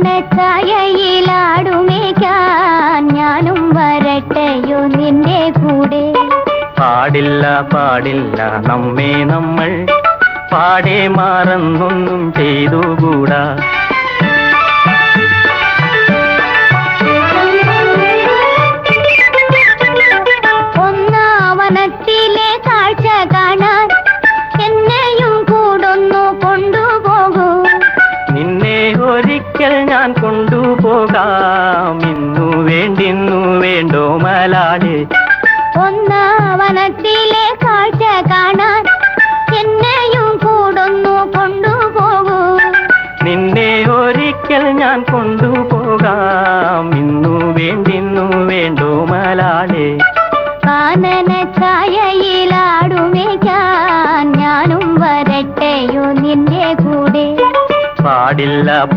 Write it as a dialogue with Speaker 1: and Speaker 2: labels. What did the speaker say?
Speaker 1: കാനനച്ചായയിലാടുമേക്കാൻ ഞാനും വരട്ടെയോ നിന്റെ കൂടെ.
Speaker 2: പാടില്ല പാടില്ല നമ്മെ നമ്മൾ പാടെ മാറന്നൊന്നും ചെയ്തുകൂടാ.
Speaker 1: ഒന്നാവനത്തിലെ കാഴ്ച കാണാൻ എന്നെയും കൂടൊന്നു കൊണ്ടുപോകൂ.
Speaker 2: നിന്നെ ഒരിക്കൽ ഞാൻ കൊണ്ടുപോകാം. ഇന്നു വേണ്ടിന്നു വേണ്ടോ മലാളെ.
Speaker 1: ഒന്നാവനത്തിലെ കാഴ്ച കാണാൻ എന്നെയും കൂടൊന്നു കൊണ്ടുപോകൂ.
Speaker 2: നിന്നെ ഒരിക്കൽ ഞാൻ കൊണ്ടുപോകാം. ഇന്നു വേണ്ടിന്നു വേണ്ടോ മലാളെ.
Speaker 1: കാനനച്ചായയിലാടുമേക്കാൻ ഞാനും വരട്ടെയോ നിന്റെ കൂടെ.
Speaker 2: പാടില്ല